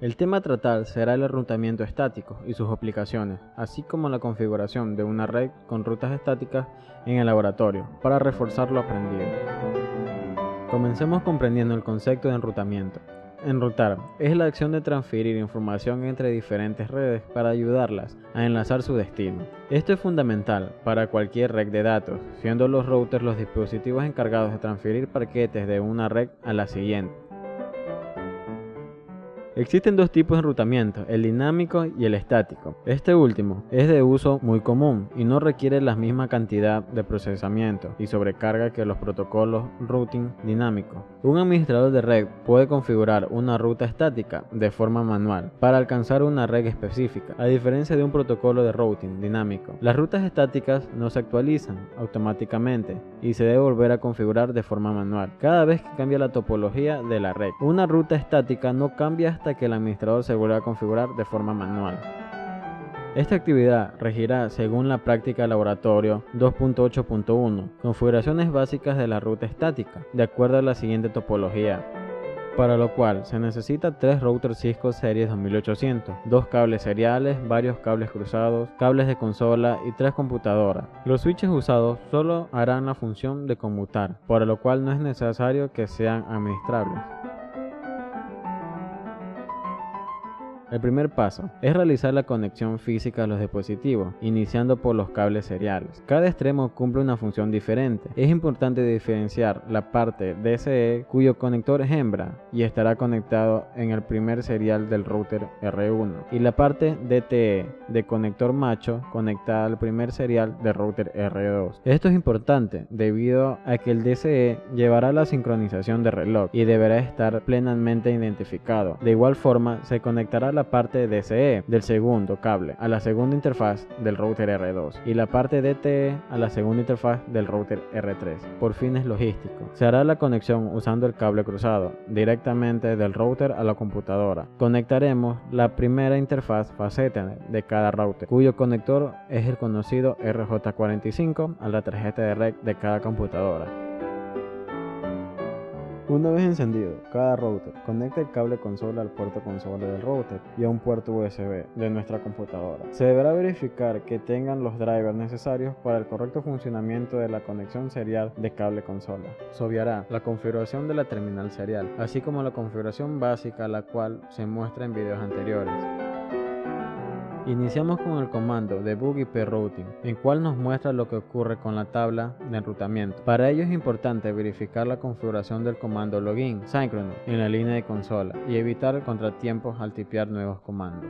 El tema a tratar será el enrutamiento estático y sus aplicaciones, así como la configuración de una red con rutas estáticas en el laboratorio, para reforzar lo aprendido. Comencemos comprendiendo el concepto de enrutamiento. Enrutar es la acción de transferir información entre diferentes redes para ayudarlas a enlazar su destino. Esto es fundamental para cualquier red de datos, siendo los routers los dispositivos encargados de transferir paquetes de una red a la siguiente. Existen dos tipos de enrutamiento, el dinámico y el estático. Este último es de uso muy común y no requiere la misma cantidad de procesamiento y sobrecarga que los protocolos routing dinámicos. Un administrador de red puede configurar una ruta estática de forma manual para alcanzar una red específica, a diferencia de un protocolo de routing dinámico. Las rutas estáticas no se actualizan automáticamente y se debe volver a configurar de forma manual cada vez que cambia la topología de la red. Una ruta estática no cambia hasta que el administrador se vuelva a configurar de forma manual. Esta actividad regirá según la práctica laboratorio 2.8.1, configuraciones básicas de la ruta estática, de acuerdo a la siguiente topología, para lo cual se necesita 3 routers Cisco Series 2800, 2 cables seriales, varios cables cruzados, cables de consola y 3 computadoras. Los switches usados solo harán la función de conmutar, para lo cual no es necesario que sean administrables. El primer paso es realizar la conexión física a los dispositivos, iniciando por los cables seriales. Cada extremo cumple una función diferente. Es importante diferenciar la parte DCE, cuyo conector es hembra y estará conectado en el primer serial del router R1, y la parte DTE, de conector macho, conectada al primer serial del router R2. Esto es importante debido a que el DCE llevará la sincronización de reloj y deberá estar plenamente identificado. De igual forma, se conectará la parte DCE del segundo cable a la segunda interfaz del router R2 y la parte DTE a la segunda interfaz del router R3. Por fines logísticos, se hará la conexión usando el cable cruzado directamente del router a la computadora. Conectaremos la primera interfaz Fast Ethernet de cada router, cuyo conector es el conocido RJ45, a la tarjeta de red de cada computadora. Una vez encendido cada router, conecta el cable consola al puerto consola del router y a un puerto USB de nuestra computadora. Se deberá verificar que tengan los drivers necesarios para el correcto funcionamiento de la conexión serial de cable consola. Se obviará la configuración de la terminal serial, así como la configuración básica, la cual se muestra en videos anteriores. Iniciamos con el comando debug IP routing, el cual nos muestra lo que ocurre con la tabla de enrutamiento. Para ello es importante verificar la configuración del comando login synchronous en la línea de consola y evitar contratiempos al tipear nuevos comandos.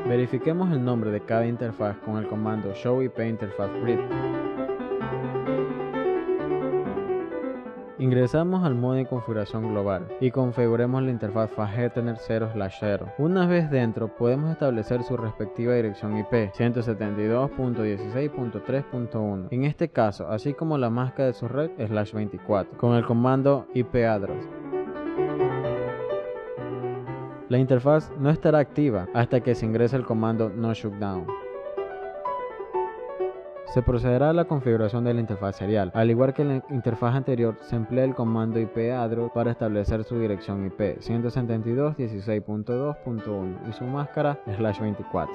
Verifiquemos el nombre de cada interfaz con el comando show IP interface brief. Ingresamos al modo de configuración global y configuremos la interfaz Fast Ethernet 0/0. Una vez dentro, podemos establecer su respectiva dirección IP 172.16.3.1. En este caso, así como la máscara de su red /24, con el comando IP address. La interfaz no estará activa hasta que se ingrese el comando no shutdown. Se procederá a la configuración de la interfaz serial. Al igual que en la interfaz anterior, se emplea el comando IP address para establecer su dirección IP 172.16.2.1 y su máscara /24.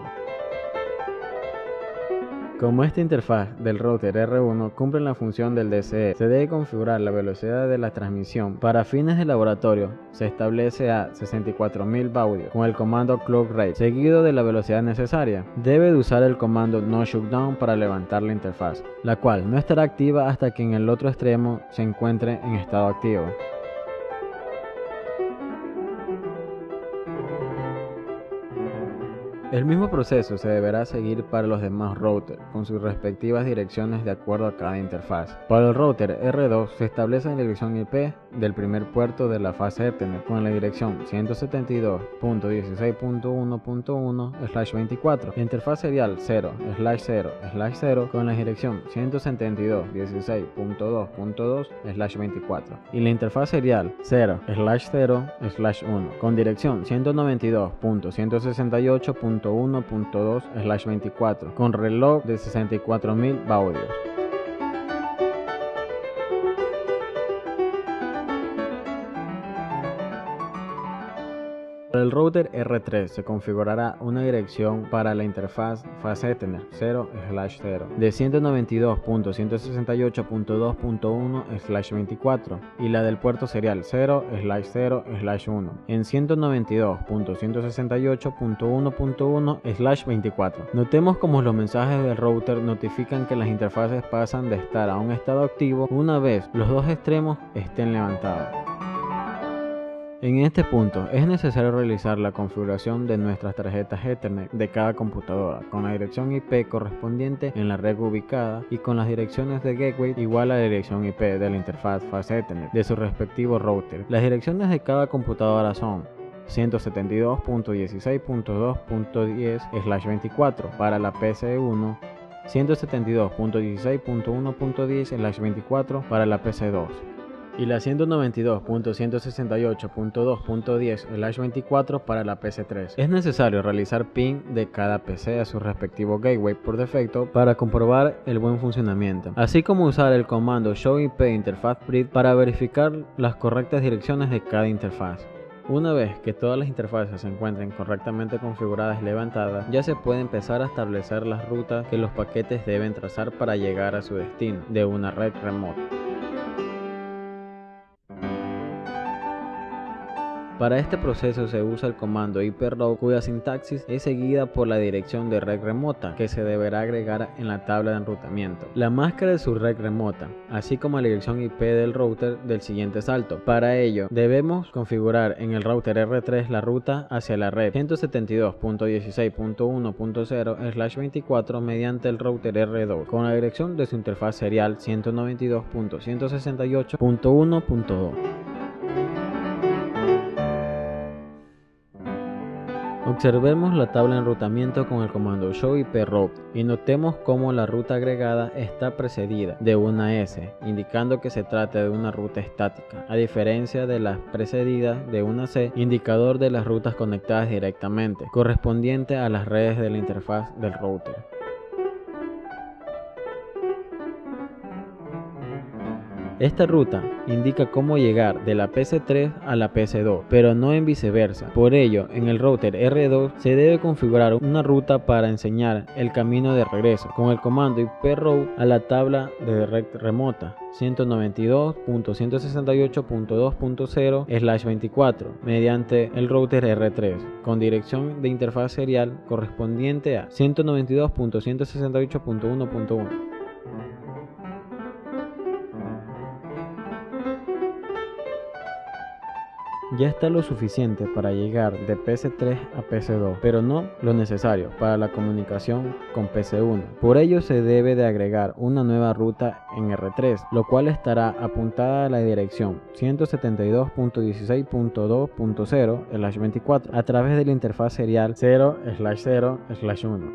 Como esta interfaz del router R1 cumple la función del DCE, se debe configurar la velocidad de la transmisión. Para fines de laboratorio, se establece a 64.000 baudios con el comando clock rate, seguido de la velocidad necesaria. Debe de usar el comando no shutdown para levantar la interfaz, la cual no estará activa hasta que en el otro extremo se encuentre en estado activo. El mismo proceso se deberá seguir para los demás routers, con sus respectivas direcciones de acuerdo a cada interfaz. Para el router R2 se establece la dirección IP del primer puerto de la fase Ethernet con la dirección 172.16.1.1/24, la interfaz serial 0/0/0 con la dirección 172.16.2.2/24 y la interfaz serial 0/0/1 con dirección 192.168.1.2/24 con reloj de 64.000 baudios. router R3 se configurará una dirección para la interfaz FastEthernet 0/0 de 192.168.2.1/24 y la del puerto serial 0/0/1 en 192.168.1.1/24. Notemos cómo los mensajes del router notifican que las interfaces pasan de estar a un estado activo una vez los dos extremos estén levantados. En este punto es necesario realizar la configuración de nuestras tarjetas Ethernet de cada computadora con la dirección IP correspondiente en la red ubicada y con las direcciones de gateway igual a la dirección IP de la interfaz Fast Ethernet de su respectivo router. Las direcciones de cada computadora son 172.16.2.10/24 para la PC1, 172.16.1.10/24 para la PC2 y la 192.168.2.10/24 para la PC3. Es necesario realizar ping de cada PC a su respectivo gateway por defecto para comprobar el buen funcionamiento, así como usar el comando show IP interface bridge para verificar las correctas direcciones de cada interfaz. Una vez que todas las interfaces se encuentren correctamente configuradas y levantadas, ya se puede empezar a establecer las rutas que los paquetes deben trazar para llegar a su destino de una red remota. Para este proceso se usa el comando iproute, cuya sintaxis es seguida por la dirección de red remota que se deberá agregar en la tabla de enrutamiento, la máscara de su red remota, así como la dirección IP del router del siguiente salto. Para ello, debemos configurar en el router R3 la ruta hacia la red 172.16.1.0/24 mediante el router R2 con la dirección de su interfaz serial 192.168.1.2. Observemos la tabla de enrutamiento con el comando show iproute y notemos cómo la ruta agregada está precedida de una S, indicando que se trata de una ruta estática, a diferencia de las precedidas de una C, indicador de las rutas conectadas directamente, correspondiente a las redes de la interfaz del router. Esta ruta indica cómo llegar de la PC3 a la PC2, pero no en viceversa. Por ello, en el router R2 se debe configurar una ruta para enseñar el camino de regreso con el comando iproute a la tabla de red remota 192.168.2.0/24 mediante el router R3 con dirección de interfaz serial correspondiente a 192.168.1.1. Ya está lo suficiente para llegar de PC3 a PC2, pero no lo necesario para la comunicación con PC1. Por ello se debe de agregar una nueva ruta en R3, lo cual estará apuntada a la dirección 172.16.2.0/24 a través de la interfaz serial 0/0/1.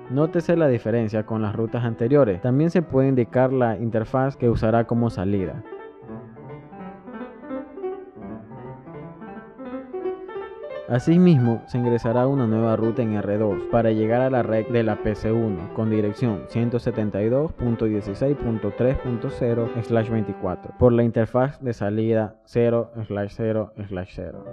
Nótese la diferencia con las rutas anteriores. También se puede indicar la interfaz que usará como salida. Asimismo, se ingresará una nueva ruta en R2 para llegar a la red de la PC1 con dirección 172.16.3.0/24 por la interfaz de salida 0/0/0.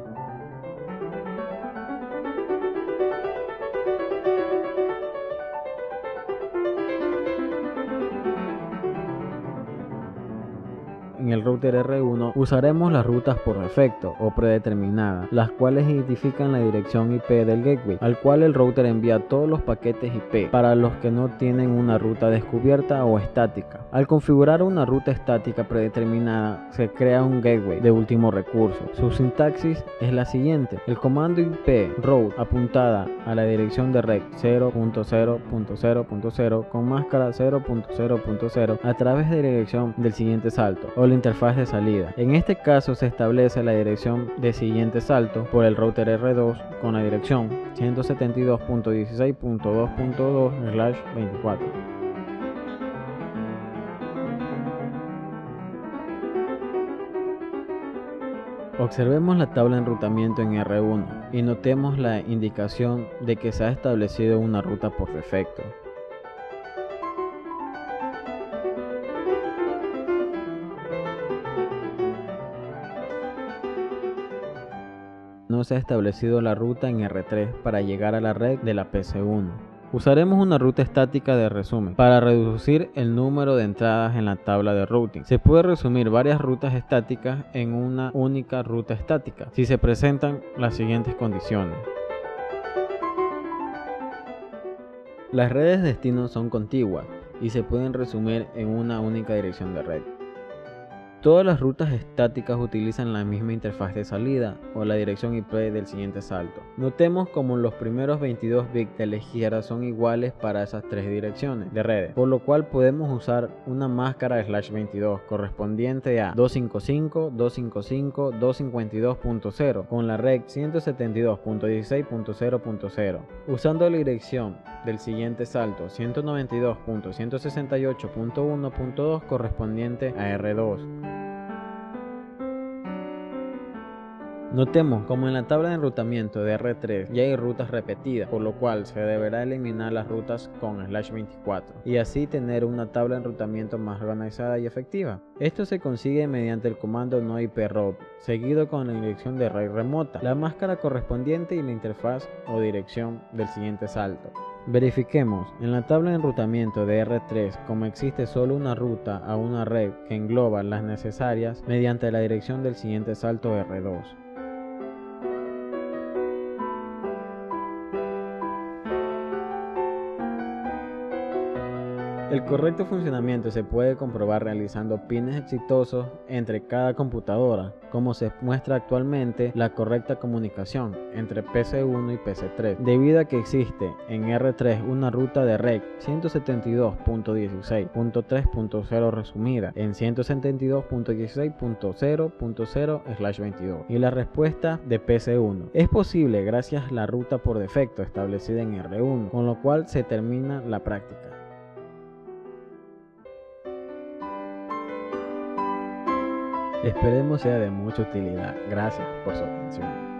En el router R1 usaremos las rutas por defecto o predeterminadas, las cuales identifican la dirección IP del gateway, al cual el router envía todos los paquetes IP para los que no tienen una ruta descubierta o estática. Al configurar una ruta estática predeterminada, se crea un gateway de último recurso. Su sintaxis es la siguiente: el comando IP route apuntada a la dirección de red 0.0.0.0 con máscara 0.0.0 a través de la dirección del siguiente salto o la interfaz de salida. En este caso se establece la dirección de siguiente salto por el router R2 con la dirección 172.16.2.2/24. Observemos la tabla de enrutamiento en R1 y notemos la indicación de que se ha establecido una ruta por defecto. no se ha establecido la ruta en R3 para llegar a la red de la PC1. Usaremos una ruta estática de resumen para reducir el número de entradas en la tabla de routing. Se puede resumir varias rutas estáticas en una única ruta estática si se presentan las siguientes condiciones. Las redes de destino son contiguas y se pueden resumir en una única dirección de red. Todas las rutas estáticas utilizan la misma interfaz de salida o la dirección IP del siguiente salto. Notemos como los primeros 22 bits de la izquierda son iguales para esas tres direcciones de redes, por lo cual podemos usar una máscara /22 correspondiente a 255.255.252.0 con la red 172.16.0.0, usando la dirección del siguiente salto 192.168.1.2 correspondiente a R2. Notemos como en la tabla de enrutamiento de R3 ya hay rutas repetidas, por lo cual se deberá eliminar las rutas con /24 y así tener una tabla de enrutamiento más organizada y efectiva. Esto se consigue mediante el comando noIPROB, seguido con la dirección de red remota, la máscara correspondiente y la interfaz o dirección del siguiente salto. Verifiquemos en la tabla de enrutamiento de R3 como existe solo una ruta a una red que engloba las necesarias mediante la dirección del siguiente salto R2. El correcto funcionamiento se puede comprobar realizando pines exitosos entre cada computadora, como se muestra actualmente la correcta comunicación entre PC1 y PC3, debido a que existe en R3 una ruta de red 172.16.3.0 resumida en 172.16.0.0/22 y la respuesta de PC1 es posible gracias a la ruta por defecto establecida en R1, con lo cual se termina la práctica. Esperemos sea de mucha utilidad. Gracias por su atención.